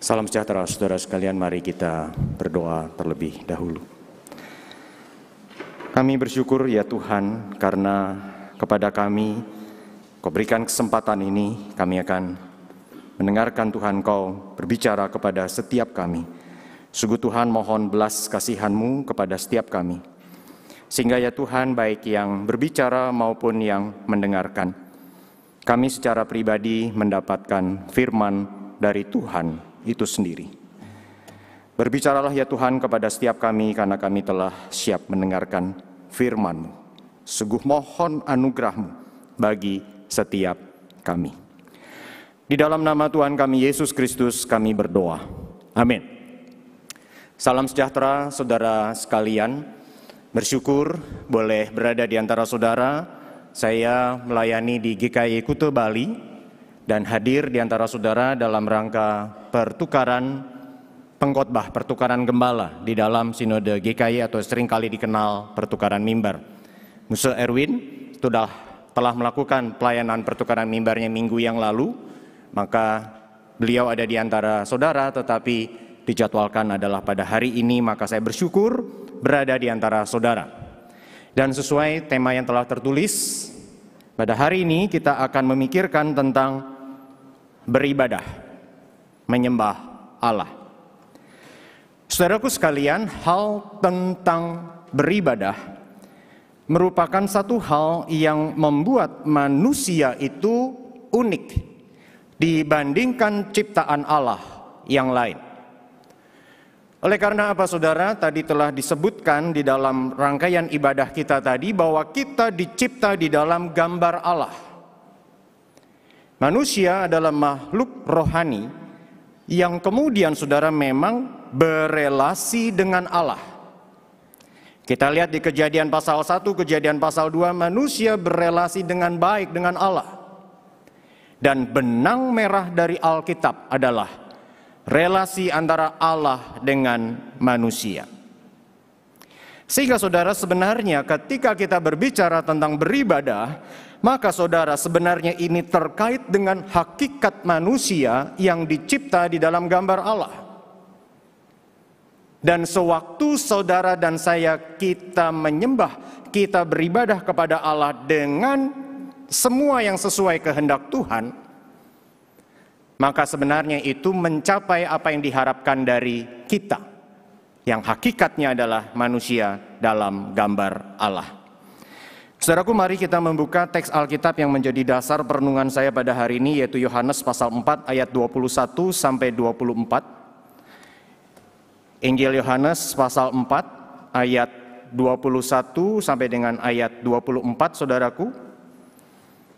Salam sejahtera saudara sekalian, mari kita berdoa terlebih dahulu. Kami bersyukur ya Tuhan karena kepada kami Kau berikan kesempatan ini, kami akan mendengarkan Tuhan Kau berbicara kepada setiap kami. Sungguh Tuhan mohon belas kasihan-Mu kepada setiap kami. Sehingga ya Tuhan baik yang berbicara maupun yang mendengarkan, kami secara pribadi mendapatkan firman dari Tuhan itu sendiri. Berbicaralah ya Tuhan kepada setiap kami karena kami telah siap mendengarkan firman-Mu. Sungguh mohon anugerah-Mu bagi setiap kami. Di dalam nama Tuhan kami Yesus Kristus kami berdoa. Amin. Salam sejahtera saudara sekalian. Bersyukur boleh berada di antara saudara. Saya melayani di GKI Kuta Bali dan hadir di antara saudara dalam rangka pertukaran pengkhotbah, pertukaran gembala di dalam sinode GKI atau seringkali dikenal pertukaran mimbar. Musa Erwin telah melakukan pelayanan pertukaran mimbarnya minggu yang lalu, maka beliau ada di antara saudara tetapi dijadwalkan adalah pada hari ini, maka saya bersyukur berada di antara saudara. Dan sesuai tema yang telah tertulis, pada hari ini kita akan memikirkan tentang beribadah, menyembah Allah. Saudaraku sekalian, hal tentang beribadah merupakan satu hal yang membuat manusia itu unik dibandingkan ciptaan Allah yang lain. Oleh karena apa saudara, tadi telah disebutkan di dalam rangkaian ibadah kita tadi bahwa kita dicipta di dalam gambar Allah. Manusia adalah makhluk rohani yang kemudian saudara memang berelasi dengan Allah. Kita lihat di Kejadian pasal 1, Kejadian pasal 2, manusia berelasi dengan baik dengan Allah. Dan benang merah dari Alkitab adalah relasi antara Allah dengan manusia. Sehingga saudara sebenarnya ketika kita berbicara tentang beribadah, maka saudara sebenarnya ini terkait dengan hakikat manusia yang dicipta di dalam gambar Allah. Dan sewaktu saudara dan saya kita menyembah, kita beribadah kepada Allah dengan semua yang sesuai kehendak Tuhan, maka sebenarnya itu mencapai apa yang diharapkan dari kita, yang hakikatnya adalah manusia dalam gambar Allah. Saudaraku, mari kita membuka teks Alkitab yang menjadi dasar perenungan saya pada hari ini, yaitu Yohanes pasal 4 ayat 21 sampai 24. Injil Yohanes pasal 4 ayat 21 sampai dengan ayat 24, saudaraku.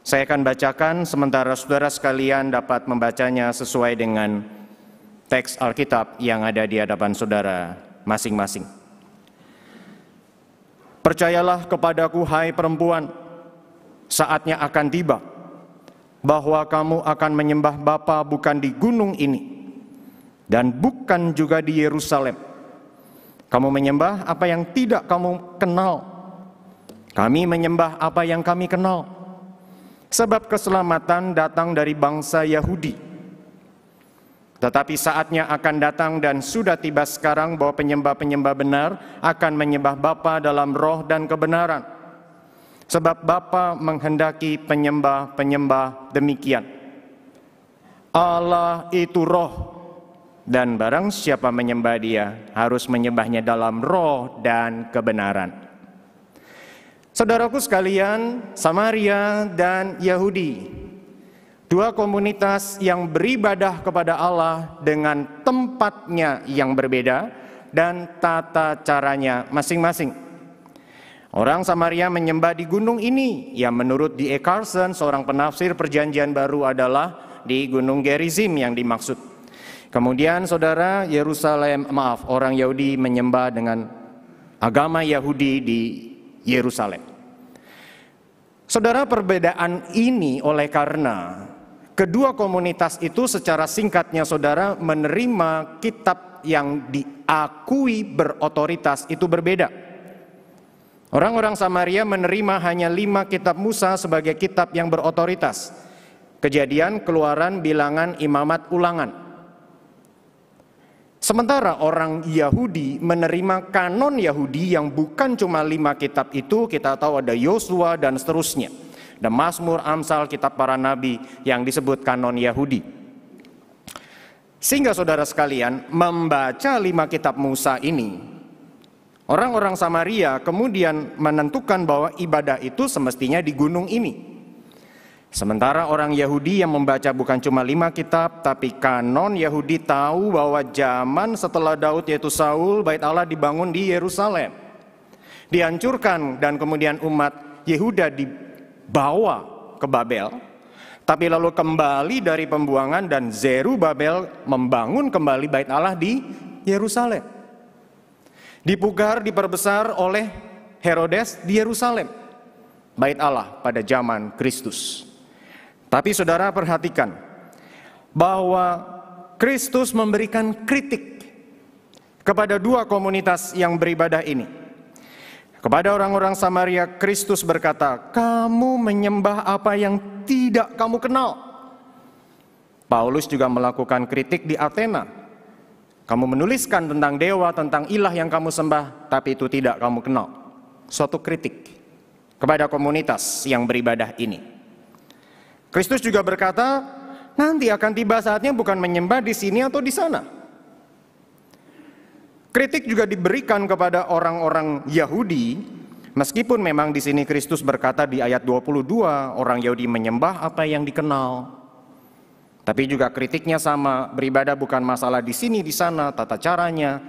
Saya akan bacakan sementara saudara sekalian dapat membacanya sesuai dengan teks Alkitab yang ada di hadapan saudara masing-masing. Percayalah kepadaku, hai perempuan, saatnya akan tiba bahwa kamu akan menyembah Bapa bukan di gunung ini dan bukan juga di Yerusalem. Kamu menyembah apa yang tidak kamu kenal. Kami menyembah apa yang kami kenal. Sebab keselamatan datang dari bangsa Yahudi. Tetapi saatnya akan datang dan sudah tiba sekarang bahwa penyembah-penyembah benar akan menyembah Bapa dalam roh dan kebenaran. Sebab Bapa menghendaki penyembah-penyembah demikian. Allah itu roh, dan barang siapa menyembah Dia harus menyembahnya dalam roh dan kebenaran. Saudaraku sekalian, Samaria dan Yahudi, dua komunitas yang beribadah kepada Allah dengan tempatnya yang berbeda dan tata caranya masing-masing. Orang Samaria menyembah di gunung ini, yang menurut D.A. Carson, seorang penafsir Perjanjian Baru, adalah di Gunung Gerizim yang dimaksud. Kemudian saudara, orang Yahudi menyembah dengan agama Yahudi di Yerusalem. Saudara, perbedaan ini oleh karena kedua komunitas itu secara singkatnya saudara menerima kitab yang diakui berotoritas itu berbeda. Orang-orang Samaria menerima hanya 5 kitab Musa sebagai kitab yang berotoritas. Kejadian, Keluaran, Bilangan, Imamat, Ulangan. Sementara orang Yahudi menerima kanon Yahudi yang bukan cuma 5 kitab itu, kita tahu ada Yosua dan seterusnya. Ada Mazmur, Amsal, kitab para nabi yang disebut kanon Yahudi. Sehingga saudara sekalian, membaca 5 kitab Musa ini, orang-orang Samaria kemudian menentukan bahwa ibadah itu semestinya di gunung ini. Sementara orang Yahudi yang membaca bukan cuma 5 kitab, tapi kanon Yahudi tahu bahwa zaman setelah Daud yaitu Saul, bait Allah dibangun di Yerusalem. Dihancurkan dan kemudian umat Yehuda dibawa ke Babel. Tapi lalu kembali dari pembuangan dan Zerubabel membangun kembali bait Allah di Yerusalem. Dipugar, diperbesar oleh Herodes di Yerusalem. Bait Allah pada zaman Kristus. Tapi saudara perhatikan bahwa Kristus memberikan kritik kepada 2 komunitas yang beribadah ini. Kepada orang-orang Samaria, Kristus berkata, "Kamu menyembah apa yang tidak kamu kenal." Paulus juga melakukan kritik di Athena. Kamu menuliskan tentang dewa, tentang ilah yang kamu sembah, tapi itu tidak kamu kenal. Suatu kritik kepada komunitas yang beribadah ini. Kristus juga berkata, nanti akan tiba saatnya bukan menyembah di sini atau di sana. Kritik juga diberikan kepada orang-orang Yahudi, meskipun memang di sini Kristus berkata di ayat 22, orang Yahudi menyembah apa yang dikenal. Tapi juga kritiknya sama, beribadah bukan masalah di sini, di sana, tata caranya.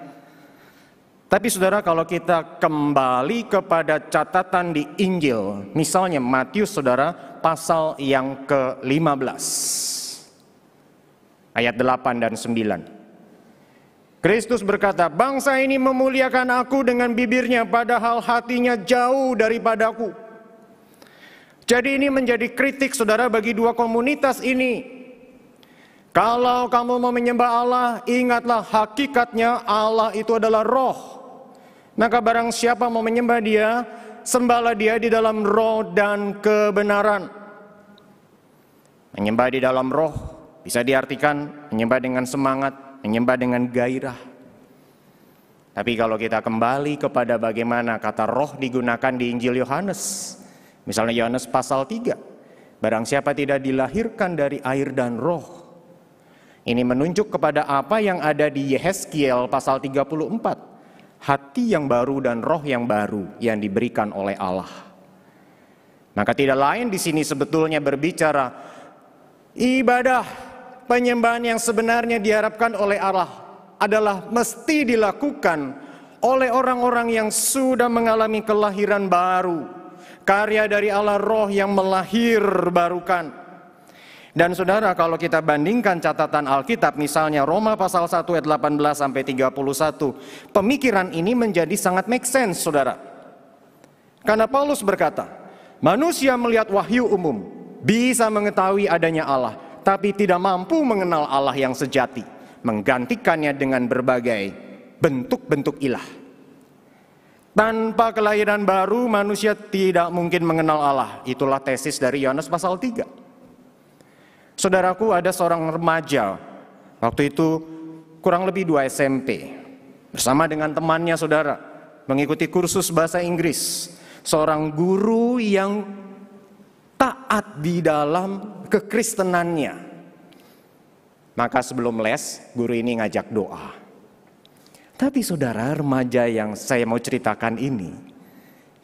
Tapi saudara, kalau kita kembali kepada catatan di Injil, misalnya Matius saudara, pasal yang ke-15, ayat 8 dan 9. Kristus berkata, "Bangsa ini memuliakan aku dengan bibirnya, padahal hatinya jauh daripadaku." Jadi ini menjadi kritik saudara bagi 2 komunitas ini. Kalau kamu mau menyembah Allah, ingatlah hakikatnya Allah itu adalah roh. Maka barang siapa mau menyembah dia, sembahlah dia di dalam roh dan kebenaran. Menyembah di dalam roh bisa diartikan menyembah dengan semangat, menyembah dengan gairah. Tapi kalau kita kembali kepada bagaimana kata roh digunakan di Injil Yohanes, misalnya Yohanes pasal 3, barang siapa tidak dilahirkan dari air dan roh. Ini menunjuk kepada apa yang ada di Yehezkiel pasal 34. Hati yang baru dan roh yang baru yang diberikan oleh Allah. Maka tidak lain di sini sebetulnya berbicara ibadah penyembahan yang sebenarnya diharapkan oleh Allah adalah mesti dilakukan oleh orang-orang yang sudah mengalami kelahiran baru. Karya dari Allah, roh yang melahirbarukan. Dan saudara, kalau kita bandingkan catatan Alkitab, misalnya Roma pasal 1 ayat 18 sampai 31, pemikiran ini menjadi sangat make sense, saudara. Karena Paulus berkata, manusia melihat wahyu umum, bisa mengetahui adanya Allah, tapi tidak mampu mengenal Allah yang sejati, menggantikannya dengan berbagai bentuk-bentuk ilah. Tanpa kelahiran baru, manusia tidak mungkin mengenal Allah. Itulah tesis dari Yohanes pasal 3. Saudaraku, ada seorang remaja, waktu itu kurang lebih 2 SMP, bersama dengan temannya saudara, mengikuti kursus bahasa Inggris. Seorang guru yang taat di dalam kekristenannya. Maka sebelum les, guru ini ngajak doa. Tapi saudara, remaja yang saya mau ceritakan ini,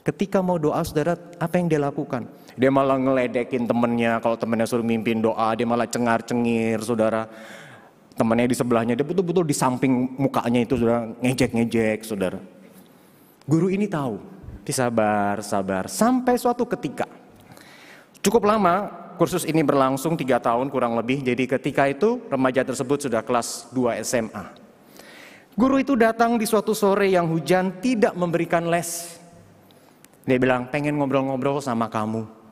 ketika mau doa saudara, apa yang dia lakukan? Dia malah ngeledekin temennya, kalau temennya suruh mimpin doa, dia malah cengar-cengir, saudara. Temennya di sebelahnya, dia betul-betul di samping mukanya itu, saudara, ngejek-ngejek, saudara. Guru ini tahu, disabar, sampai suatu ketika. Cukup lama, kursus ini berlangsung 3 tahun kurang lebih, jadi ketika itu remaja tersebut sudah kelas 2 SMA. Guru itu datang di suatu sore yang hujan, tidak memberikan les. Dia bilang, pengen ngobrol-ngobrol sama kamu.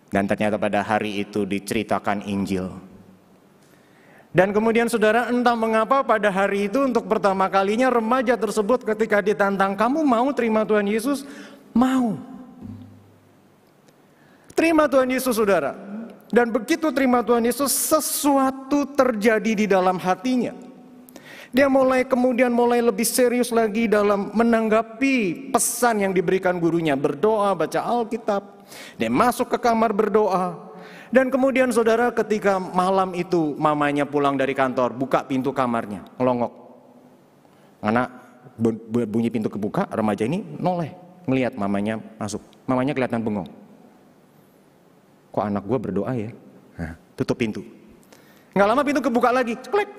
Dan ternyata pada hari itu diceritakan Injil. Dan kemudian saudara, entah mengapa pada hari itu untuk pertama kalinya remaja tersebut ketika ditantang, kamu mau terima Tuhan Yesus? Mau. Terima Tuhan Yesus saudara. Dan begitu terima Tuhan Yesus, sesuatu terjadi di dalam hatinya. Dia kemudian mulai lebih serius lagi dalam menanggapi pesan yang diberikan gurunya. Berdoa, baca Alkitab. Dia masuk ke kamar berdoa. Dan kemudian saudara, ketika malam itu mamanya pulang dari kantor, buka pintu kamarnya, ngelongok. Anak bunyi pintu kebuka, remaja ini noleh, ngelihat mamanya masuk. Mamanya kelihatan bengong. Kok anak gue berdoa ya? Nah, tutup pintu. Nggak lama pintu kebuka lagi, klek.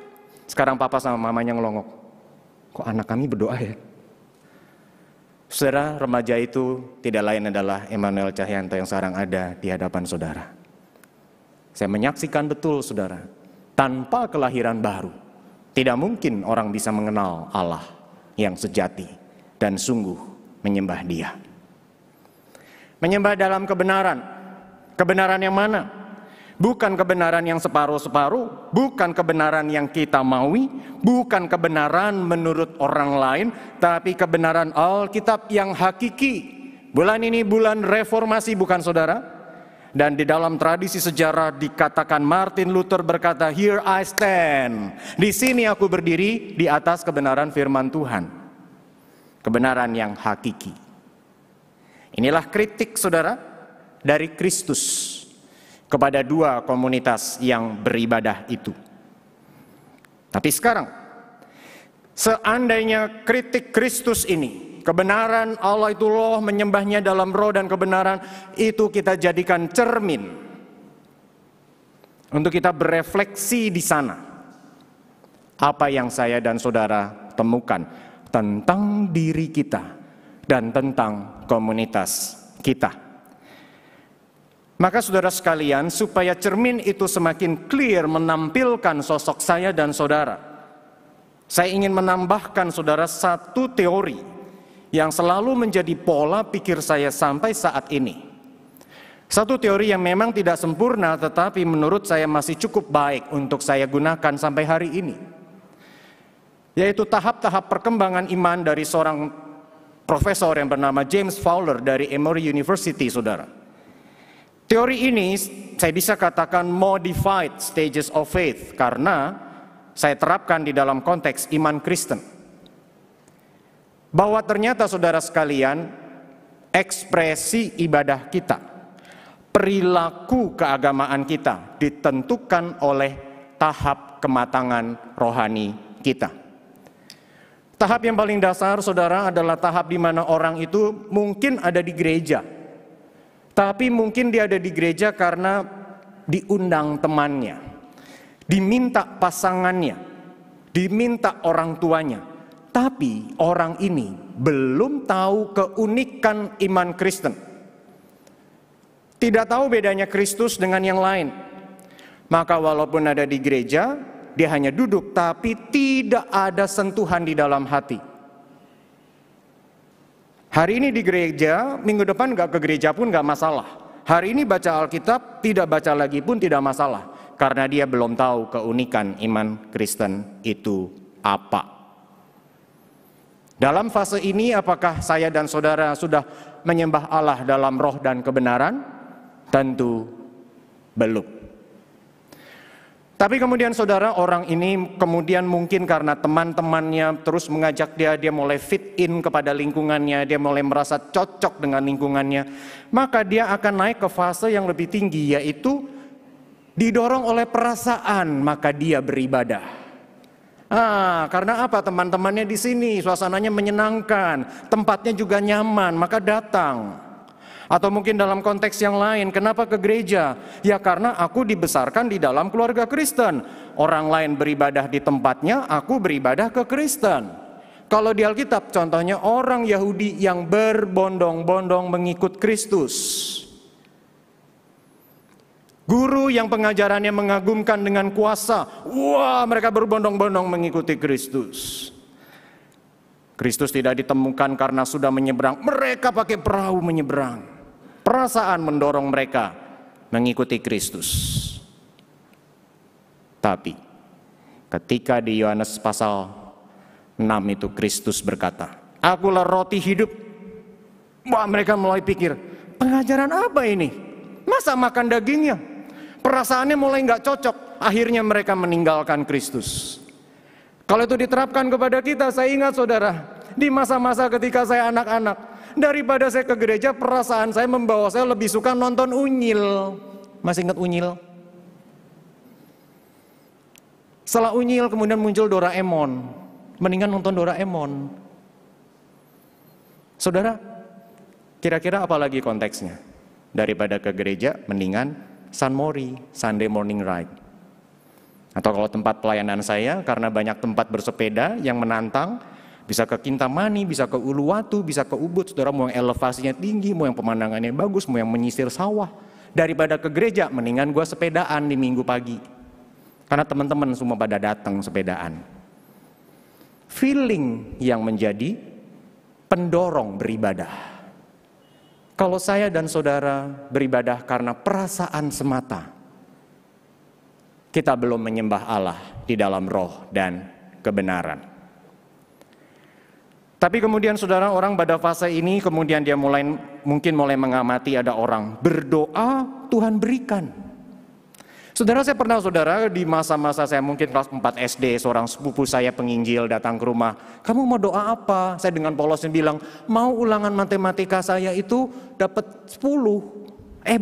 Sekarang papa sama mamanya ngelongok. Kok anak kami berdoa ya? Saudara, remaja itu tidak lain adalah Emmanuel Cahyanto yang sekarang ada di hadapan saudara. Saya menyaksikan betul saudara, tanpa kelahiran baru, tidak mungkin orang bisa mengenal Allah yang sejati dan sungguh menyembah Dia. Menyembah dalam kebenaran. Kebenaran yang mana? Bukan kebenaran yang separuh-separuh, bukan kebenaran yang kita maui, bukan kebenaran menurut orang lain, tapi kebenaran Alkitab yang hakiki. Bulan ini bulan reformasi bukan saudara? Dan di dalam tradisi sejarah dikatakan Martin Luther berkata, "Here I stand." Di sini aku berdiri di atas kebenaran firman Tuhan. Kebenaran yang hakiki. Inilah kritik saudara dari Kristus kepada dua komunitas yang beribadah itu. Tapi sekarang, seandainya kritik Kristus ini, kebenaran Allah itu loh, menyembahnya dalam roh dan kebenaran, itu kita jadikan cermin untuk kita berefleksi di sana. Apa yang saya dan saudara temukan tentang diri kita dan tentang komunitas kita. Maka saudara sekalian, supaya cermin itu semakin clear menampilkan sosok saya dan saudara, saya ingin menambahkan saudara satu teori yang selalu menjadi pola pikir saya sampai saat ini. Satu teori yang memang tidak sempurna, tetapi menurut saya masih cukup baik untuk saya gunakan sampai hari ini. Yaitu tahap-tahap perkembangan iman dari seorang profesor yang bernama James Fowler dari Emory University, saudara. Teori ini saya bisa katakan modified stages of faith karena saya terapkan di dalam konteks iman Kristen. Bahwa ternyata saudara sekalian, ekspresi ibadah kita, perilaku keagamaan kita ditentukan oleh tahap kematangan rohani kita. Tahap yang paling dasar saudara adalah tahap di mana orang itu mungkin ada di gereja. Tapi mungkin dia ada di gereja karena diundang temannya, diminta pasangannya, diminta orang tuanya. Tapi orang ini belum tahu keunikan iman Kristen. Tidak tahu bedanya Kristus dengan yang lain. Maka walaupun ada di gereja, dia hanya duduk tapi tidak ada sentuhan di dalam hati. Hari ini di gereja, minggu depan nggak ke gereja pun nggak masalah. Hari ini baca Alkitab, tidak baca lagi pun tidak masalah. Karena dia belum tahu keunikan iman Kristen itu apa. Dalam fase ini apakah saya dan saudara sudah menyembah Allah dalam roh dan kebenaran? Tentu belum. Tapi kemudian saudara, orang ini kemudian mungkin karena teman-temannya terus mengajak dia mulai fit in kepada lingkungannya, dia mulai merasa cocok dengan lingkungannya. Maka dia akan naik ke fase yang lebih tinggi, yaitu didorong oleh perasaan, maka dia beribadah. Karena apa? Teman-temannya di sini, suasananya menyenangkan, tempatnya juga nyaman, maka datang. Atau mungkin dalam konteks yang lain, kenapa ke gereja? Ya karena aku dibesarkan di dalam keluarga Kristen. Orang lain beribadah di tempatnya, aku beribadah ke Kristen. Kalau di Alkitab contohnya orang Yahudi yang berbondong-bondong mengikut Kristus. Guru yang pengajarannya mengagumkan dengan kuasa. Wah, mereka berbondong-bondong mengikuti Kristus. Kristus tidak ditemukan karena sudah menyeberang. Mereka pakai perahu menyeberang. Perasaan mendorong mereka mengikuti Kristus. Tapi ketika di Yohanes pasal 6 itu Kristus berkata, "Akulah roti hidup." Wah, mereka mulai pikir, pengajaran apa ini? Masa makan dagingnya? Perasaannya mulai nggak cocok. Akhirnya mereka meninggalkan Kristus. Kalau itu diterapkan kepada kita, saya ingat saudara, di masa-masa ketika saya anak-anak, daripada saya ke gereja, perasaan saya membawa saya lebih suka nonton Unyil. Masih ingat Unyil? Setelah Unyil kemudian muncul Doraemon. Mendingan nonton Doraemon. Saudara, kira-kira apa lagi konteksnya? Daripada ke gereja, mendingan Sunmori, Sunday Morning Ride. Atau kalau tempat pelayanan saya, karena banyak tempat bersepeda yang menantang, bisa ke Kintamani, bisa ke Uluwatu, bisa ke Ubud. Saudara, mau yang elevasinya tinggi, mau yang pemandangannya bagus, mau yang menyisir sawah. Daripada ke gereja, mendingan gue sepedaan di minggu pagi. Karena teman-teman semua pada datang sepedaan. Feeling yang menjadi pendorong beribadah. Kalau saya dan saudara beribadah karena perasaan semata, kita belum menyembah Allah di dalam roh dan kebenaran. Tapi kemudian saudara, orang pada fase ini kemudian dia mungkin mulai mengamati ada orang berdoa Tuhan berikan. Saudara, saya pernah di masa-masa saya mungkin kelas 4 SD, seorang sepupu saya penginjil datang ke rumah. Kamu mau doa apa? Saya dengan polosnya bilang, mau ulangan matematika saya itu dapat 10.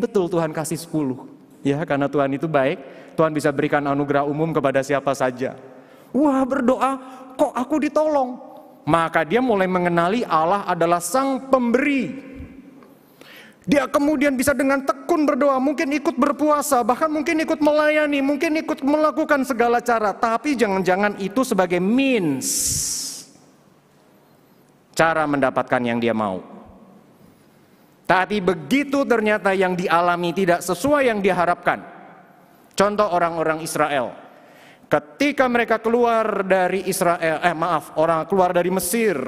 Betul, Tuhan kasih 10. Ya, karena Tuhan itu baik. Tuhan bisa berikan anugerah umum kepada siapa saja. Wah, berdoa, kok aku ditolong? Maka dia mulai mengenali Allah adalah sang pemberi. Dia kemudian bisa dengan tekun berdoa, mungkin ikut berpuasa, bahkan mungkin ikut melayani, mungkin ikut melakukan segala cara. Tapi jangan-jangan itu sebagai means, cara mendapatkan yang dia mau. Tapi begitu ternyata yang dialami tidak sesuai yang diharapkan. Contoh orang-orang Israel, ketika mereka keluar dari keluar dari Mesir,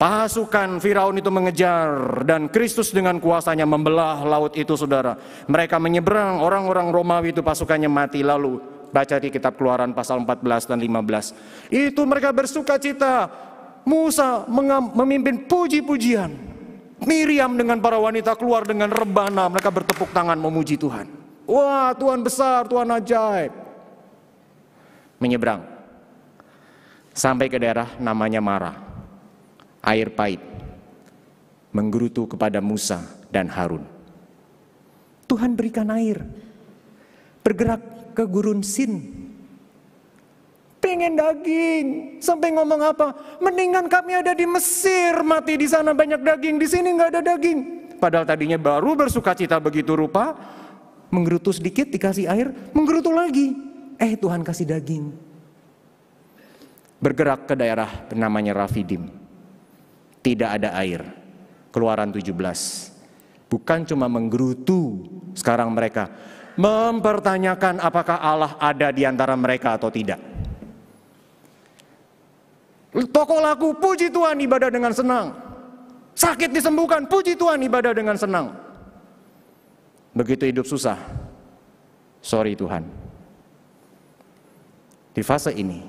pasukan Firaun itu mengejar dan Kristus dengan kuasanya membelah laut itu, saudara. Mereka menyeberang, orang-orang Romawi itu pasukannya mati. Lalu baca di kitab Keluaran pasal 14 dan 15. Itu mereka bersuka cita. Musa memimpin puji-pujian. Miriam dengan para wanita keluar dengan rebana, mereka bertepuk tangan memuji Tuhan. Wah, Tuhan besar, Tuhan ajaib. Menyeberang sampai ke daerah namanya Mara, air pahit, menggerutu kepada Musa dan Harun. Tuhan berikan air, bergerak ke gurun Sin. Pengen daging, sampai ngomong apa? Mendingan kami ada di Mesir, mati di sana banyak daging, di sini nggak ada daging. Padahal tadinya baru bersuka cita begitu rupa. Menggerutu sedikit dikasih air, menggerutu lagi. Tuhan kasih daging. Bergerak ke daerah namanya Rafidim. Tidak ada air. Keluaran 17. Bukan cuma menggerutu, sekarang mereka mempertanyakan apakah Allah ada di antara mereka atau tidak. Toko laku, puji Tuhan, ibadah dengan senang. Sakit disembuhkan, puji Tuhan, ibadah dengan senang. Begitu hidup susah, sorry Tuhan. Di fase ini,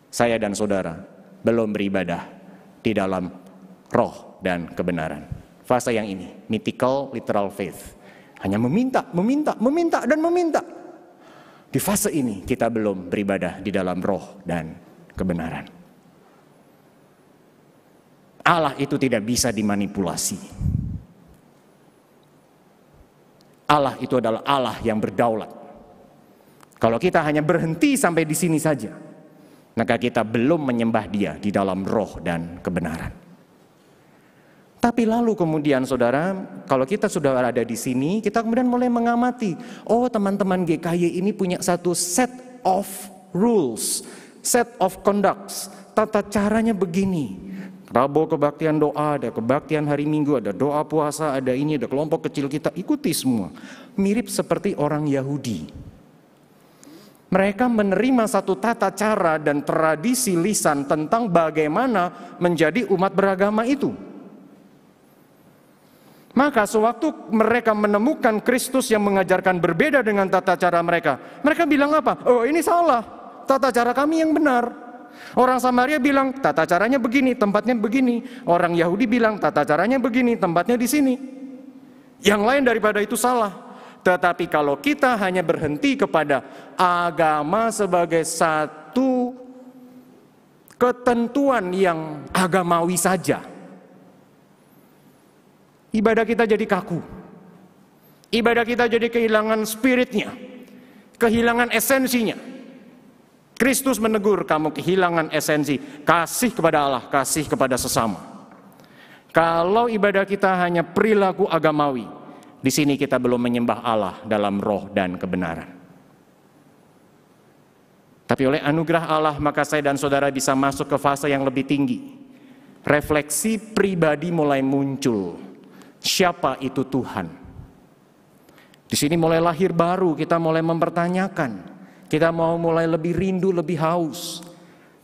saya dan saudara belum beribadah di dalam roh dan kebenaran. Fase yang ini, mythical literal faith. Hanya meminta, dan meminta. Di fase ini kita belum beribadah di dalam roh dan kebenaran. Allah itu tidak bisa dimanipulasi. Allah itu adalah Allah yang berdaulat. Kalau kita hanya berhenti sampai di sini saja, maka kita belum menyembah Dia di dalam roh dan kebenaran. Tapi lalu kemudian saudara, kalau kita sudah ada di sini, kita kemudian mulai mengamati, oh teman-teman GKY ini punya satu set of rules, set of conducts, tata caranya begini. Rabu kebaktian doa, ada kebaktian hari Minggu, ada doa puasa, ada ini, ada kelompok kecil, kita ikuti semua. Mirip seperti orang Yahudi. Mereka menerima satu tata cara dan tradisi lisan tentang bagaimana menjadi umat beragama itu. Maka sewaktu mereka menemukan Kristus yang mengajarkan berbeda dengan tata cara mereka, mereka bilang apa? Oh, ini salah, tata cara kami yang benar. Orang Samaria bilang tata caranya begini, tempatnya begini. Orang Yahudi bilang tata caranya begini, tempatnya di sini. Yang lain daripada itu salah. Tetapi kalau kita hanya berhenti kepada agama sebagai satu ketentuan yang agamawi saja, ibadah kita jadi kaku. Ibadah kita jadi kehilangan spiritnya, kehilangan esensinya. Kristus menegur, kamu kehilangan esensi kasih kepada Allah, kasih kepada sesama. Kalau ibadah kita hanya perilaku agamawi, di sini kita belum menyembah Allah dalam roh dan kebenaran. Tapi oleh anugerah Allah, maka saya dan saudara bisa masuk ke fase yang lebih tinggi. Refleksi pribadi mulai muncul. Siapa itu Tuhan? Di sini mulai lahir baru, kita mulai mempertanyakan. Kita mau mulai lebih rindu, lebih haus.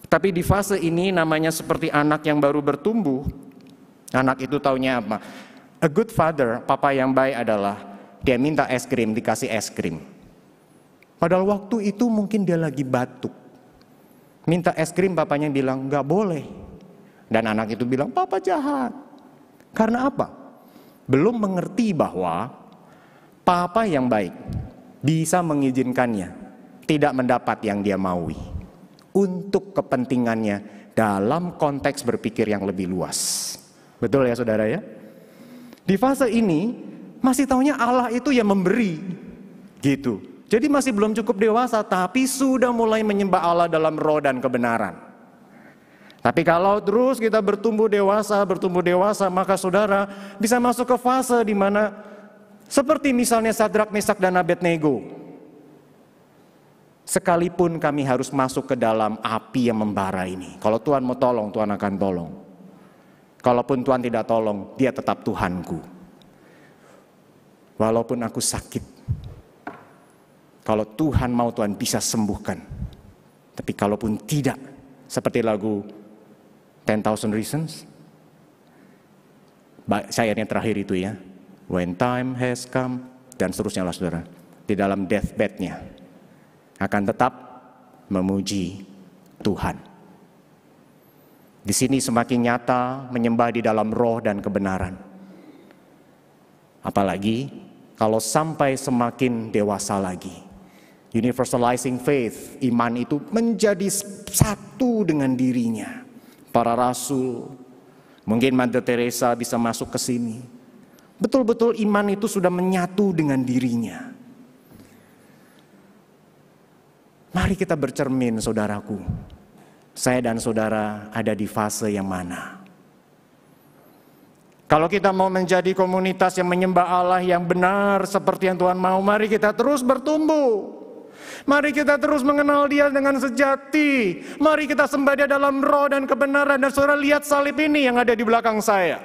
Tapi di fase ini namanya seperti anak yang baru bertumbuh. Anak itu taunya apa? A good father, papa yang baik adalah dia minta es krim, dikasih es krim. Padahal waktu itu mungkin dia lagi batuk. Minta es krim, papanya bilang gak boleh. Dan anak itu bilang, papa jahat. Karena apa? Belum mengerti bahwa papa yang baik bisa mengizinkannya tidak mendapat yang dia maui untuk kepentingannya dalam konteks berpikir yang lebih luas. Betul ya saudara ya? Di fase ini masih taunya Allah itu yang memberi gitu. Jadi masih belum cukup dewasa tapi sudah mulai menyembah Allah dalam roh dan kebenaran. Tapi kalau terus kita bertumbuh dewasa, maka saudara bisa masuk ke fase di mana seperti misalnya Sadrak, Mesak, dan Abednego. Sekalipun kami harus masuk ke dalam api yang membara ini. Kalau Tuhan mau tolong, Tuhan akan tolong. Kalaupun Tuhan tidak tolong, dia tetap Tuhanku. Walaupun aku sakit. Kalau Tuhan mau, Tuhan bisa sembuhkan. Tapi kalaupun tidak, seperti lagu 10,000 Reasons. Syairnya terakhir itu ya. When time has come, dan seterusnya lah saudara. Di dalam deathbed-nya akan tetap memuji Tuhan. Di sini semakin nyata menyembah di dalam roh dan kebenaran. Apalagi kalau sampai semakin dewasa lagi. Universalizing faith, iman itu menjadi satu dengan dirinya. Para rasul, mungkin Mother Teresa bisa masuk ke sini. Betul-betul iman itu sudah menyatu dengan dirinya. Mari kita bercermin saudaraku. Saya dan saudara ada di fase yang mana? Kalau kita mau menjadi komunitas yang menyembah Allah yang benar seperti yang Tuhan mau, mari kita terus bertumbuh. Mari kita terus mengenal Dia dengan sejati. Mari kita sembah Dia dalam roh dan kebenaran. Dan saudara lihat salib ini yang ada di belakang saya.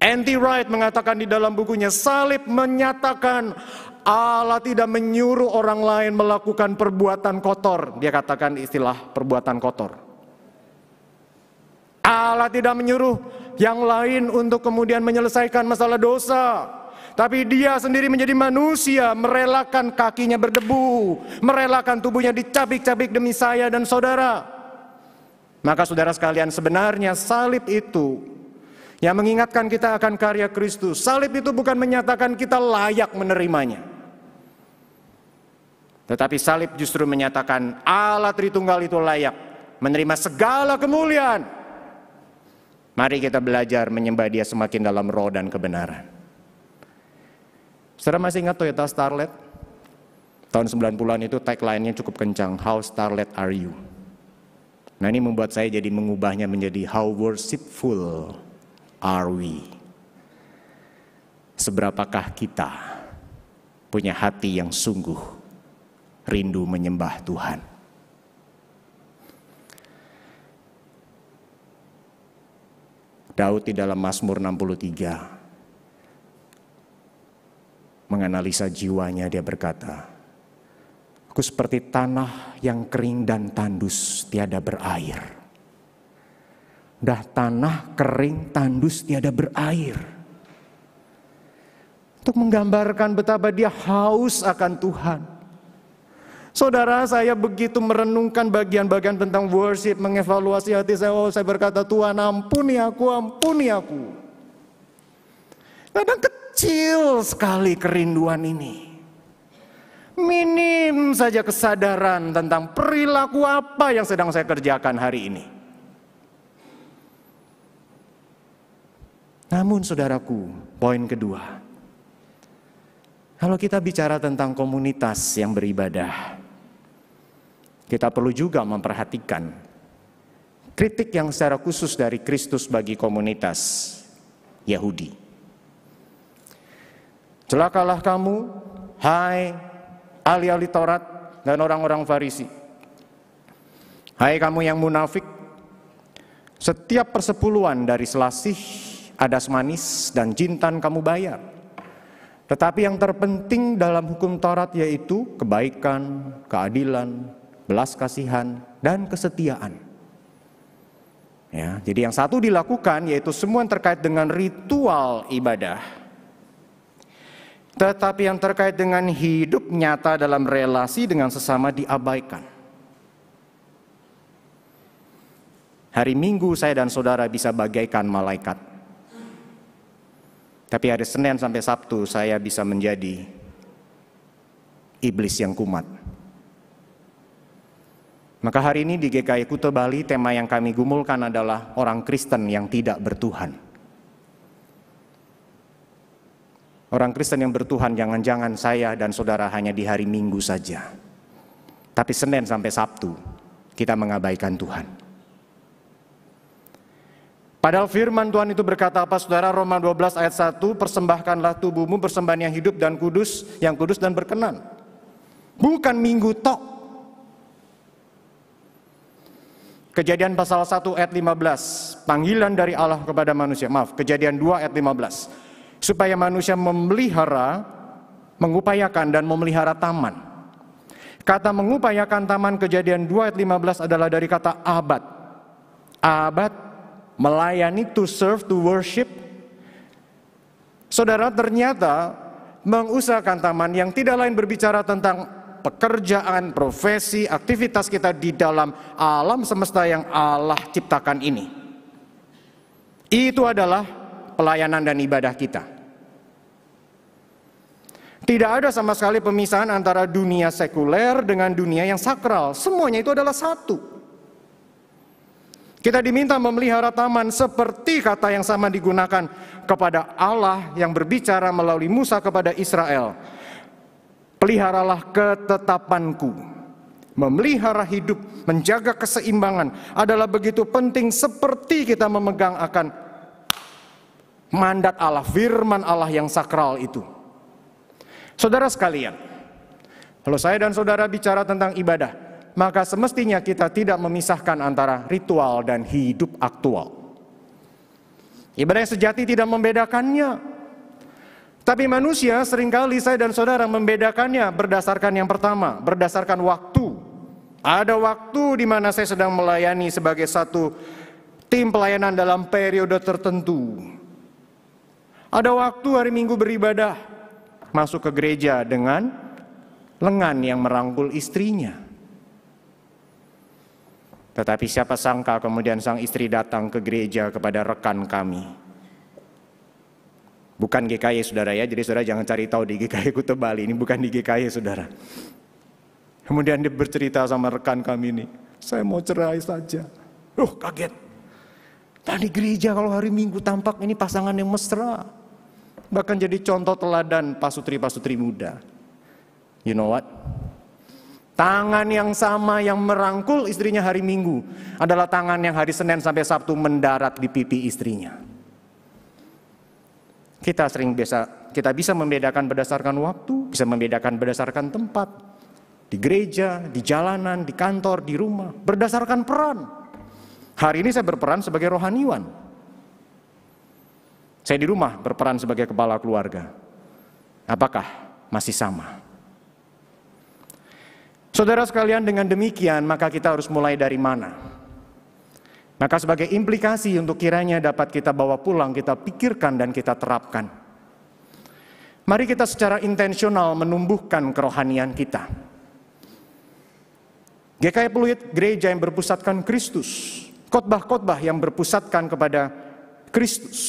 N.T. Wright mengatakan di dalam bukunya, salib menyatakan Allah tidak menyuruh orang lain melakukan perbuatan kotor. Dia katakan istilah perbuatan kotor. Allah tidak menyuruh yang lain untuk kemudian menyelesaikan masalah dosa. Tapi dia sendiri menjadi manusia, merelakan kakinya berdebu, merelakan tubuhnya dicabik-cabik demi saya dan saudara. Maka saudara sekalian, sebenarnya salib itu yang mengingatkan kita akan karya Kristus. Salib itu bukan menyatakan kita layak menerimanya. Tetapi salib justru menyatakan Allah Tritunggal itu layak menerima segala kemuliaan. Mari kita belajar menyembah Dia semakin dalam roh dan kebenaran. Saudara masih ingat Toyota Starlet? Tahun 90-an itu tagline-nya cukup kencang. How Starlet are you? Nah ini membuat saya jadi mengubahnya menjadi how worshipful are we? Seberapakah kita punya hati yang sungguh rindu menyembah Tuhan? Daud di dalam Mazmur 63 menganalisa jiwanya, dia berkata, aku seperti tanah yang kering dan tandus tiada berair. Dah tanah kering, tandus, tiada berair. Untuk menggambarkan betapa dia haus akan Tuhan. Saudara, saya begitu merenungkan bagian-bagian tentang worship, mengevaluasi hati saya. Oh, saya berkata, Tuhan ampuni aku, ampuni aku. Kadang kecil sekali kerinduan ini. Minim saja kesadaran tentang perilaku apa yang sedang saya kerjakan hari ini. Namun saudaraku, poin kedua, kalau kita bicara tentang komunitas yang beribadah, kita perlu juga memperhatikan kritik yang secara khusus dari Kristus bagi komunitas Yahudi. Celakalah kamu, hai ahli-ahli Taurat dan orang-orang Farisi. Hai kamu yang munafik, setiap persepuluhan dari selasih, adas manis, dan jintan kamu bayar. Tetapi yang terpenting dalam hukum Taurat yaitu kebaikan, keadilan, belas kasihan, dan kesetiaan. Ya, jadi yang satu dilakukan yaitu semua yang terkait dengan ritual ibadah. Tetapi yang terkait dengan hidup nyata dalam relasi dengan sesama diabaikan. Hari Minggu saya dan saudara bisa bagaikan malaikat. Tapi hari Senin sampai Sabtu saya bisa menjadi iblis yang kumat. Maka hari ini di GKI Kuta Bali tema yang kami gumulkan adalah orang Kristen yang tidak bertuhan. Orang Kristen yang bertuhan jangan-jangan saya dan saudara hanya di hari Minggu saja. Tapi Senin sampai Sabtu kita mengabaikan Tuhan. Padahal firman Tuhan itu berkata apa saudara? Roma 12 ayat 1, persembahkanlah tubuhmu persembahan yang hidup dan kudus, yang kudus dan berkenan. Bukan Minggu tok. Kejadian pasal 1 ayat 15, panggilan dari Allah kepada manusia. Kejadian 2 ayat 15. Supaya manusia memelihara, mengupayakan dan memelihara taman. Kata mengupayakan taman Kejadian 2 ayat 15 adalah dari kata abad. Abad, melayani, to serve, to worship. Saudara, ternyata mengusahakan taman yang tidak lain berbicara tentang pekerjaan, profesi, aktivitas kita di dalam alam semesta yang Allah ciptakan ini. Itu adalah pelayanan dan ibadah kita. Tidak ada sama sekali pemisahan antara dunia sekuler dengan dunia yang sakral. Semuanya itu adalah satu. Kita diminta memelihara taman seperti kata yang sama digunakan kepada Allah yang berbicara melalui Musa kepada Israel. Peliharalah ketetapanku. Memelihara hidup, menjaga keseimbangan adalah begitu penting seperti kita memegang akan mandat Allah, firman Allah yang sakral itu. Saudara sekalian, kalau saya dan saudara bicara tentang ibadah, maka semestinya kita tidak memisahkan antara ritual dan hidup aktual. Ibadah yang sejati tidak membedakannya. Tapi manusia seringkali saya dan saudara membedakannya berdasarkan yang pertama, berdasarkan waktu. Ada waktu di mana saya sedang melayani sebagai satu tim pelayanan dalam periode tertentu. Ada waktu hari Minggu beribadah, masuk ke gereja dengan lengan yang merangkul istrinya. Tetapi siapa sangka kemudian sang istri datang ke gereja kepada rekan kami. Bukan GKI saudara ya, jadi saudara jangan cari tahu di GKI Kuta Bali, ini bukan di GKI saudara. Kemudian dia bercerita sama rekan kami ini, saya mau cerai saja. Kaget. Tadi gereja kalau hari Minggu tampak ini pasangan yang mesra. Bahkan jadi contoh teladan pasutri-pasutri muda. You know what? Tangan yang sama yang merangkul istrinya hari Minggu adalah tangan yang hari Senin sampai Sabtu mendarat di pipi istrinya. Kita bisa membedakan berdasarkan waktu, bisa membedakan berdasarkan tempat. Di gereja, di jalanan, di kantor, di rumah, berdasarkan peran. Hari ini saya berperan sebagai rohaniwan. Saya di rumah berperan sebagai kepala keluarga. Apakah masih sama? Saudara sekalian, dengan demikian maka kita harus mulai dari mana? Maka sebagai implikasi untuk kiranya dapat kita bawa pulang, kita pikirkan dan kita terapkan. Mari kita secara intensional menumbuhkan kerohanian kita. GKI Pluit, gereja yang berpusatkan Kristus. Khotbah-khotbah yang berpusatkan kepada Kristus.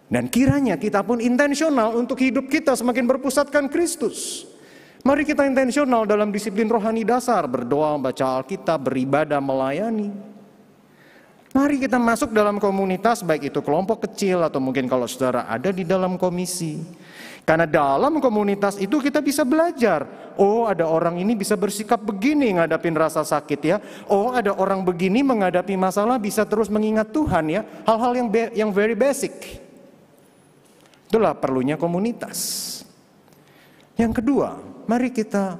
Dan kiranya kita pun intensional untuk hidup kita semakin berpusatkan Kristus. Mari kita intensional dalam disiplin rohani dasar, berdoa, baca Alkitab, beribadah, melayani. Mari kita masuk dalam komunitas, baik itu kelompok kecil atau mungkin kalau saudara ada di dalam komisi. Karena dalam komunitas itu kita bisa belajar. Oh, ada orang ini bisa bersikap begini ngadapin rasa sakit ya. Oh, ada orang begini menghadapi masalah bisa terus mengingat Tuhan ya. Hal-hal yang very basic. Itulah perlunya komunitas. Yang kedua, mari kita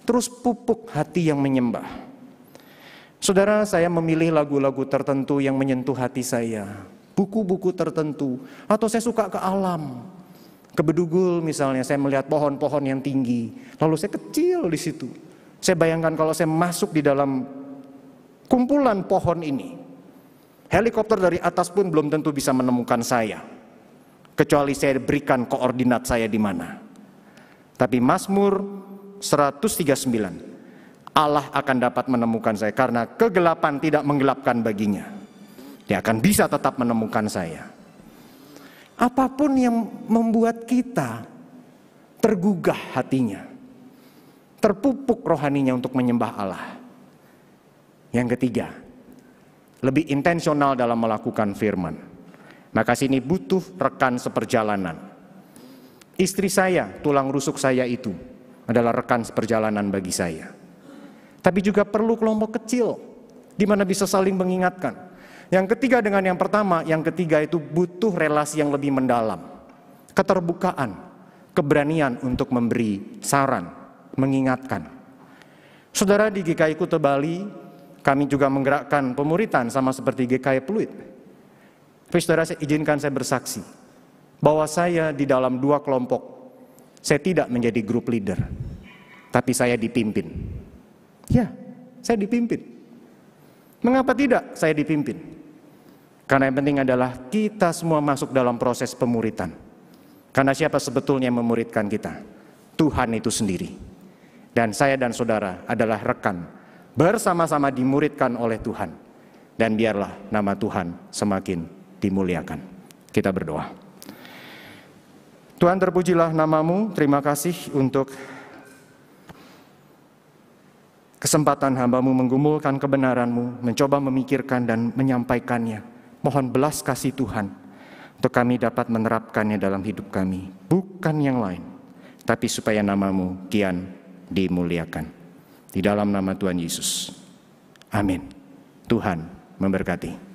terus pupuk hati yang menyembah. Saudara, saya memilih lagu-lagu tertentu yang menyentuh hati saya. Buku-buku tertentu. Atau saya suka ke alam. Ke Bedugul misalnya, saya melihat pohon-pohon yang tinggi. Lalu saya kecil di situ. Saya bayangkan kalau saya masuk di dalam kumpulan pohon ini. Helikopter dari atas pun belum tentu bisa menemukan saya. Kecuali saya berikan koordinat saya di mana. Tapi Mazmur 139, Allah akan dapat menemukan saya karena kegelapan tidak menggelapkan baginya. Dia akan bisa tetap menemukan saya. Apapun yang membuat kita tergugah hatinya, terpupuk rohaninya untuk menyembah Allah. Yang ketiga, lebih intensional dalam melakukan firman. Maka sini butuh rekan seperjalanan. Istri saya, tulang rusuk saya itu adalah rekan seperjalanan bagi saya. Tapi juga perlu kelompok kecil di mana bisa saling mengingatkan. Yang ketiga dengan yang pertama, yang ketiga itu butuh relasi yang lebih mendalam. Keterbukaan, keberanian untuk memberi saran, mengingatkan. Saudara, di GKI Kuta Bali, kami juga menggerakkan pemuritan sama seperti GKI Pluit. Tapi saudara, izinkan saya bersaksi bahwa saya di dalam 2 kelompok, saya tidak menjadi group leader, tapi saya dipimpin. Ya, saya dipimpin. Mengapa tidak saya dipimpin? Karena yang penting adalah kita semua masuk dalam proses pemuritan. Karena siapa sebetulnya yang memuridkan kita? Tuhan itu sendiri. Dan saya dan saudara adalah rekan, bersama-sama dimuridkan oleh Tuhan. Dan biarlah nama Tuhan semakin dimuliakan. Kita berdoa. Tuhan, terpujilah namamu. Terima kasih untuk kesempatan hamba-Mu menggumulkan kebenaran-Mu, mencoba memikirkan dan menyampaikannya. Mohon belas kasih Tuhan untuk kami dapat menerapkannya dalam hidup kami. Bukan yang lain, tapi supaya nama-Mu kian dimuliakan. Di dalam nama Tuhan Yesus. Amin. Tuhan memberkati.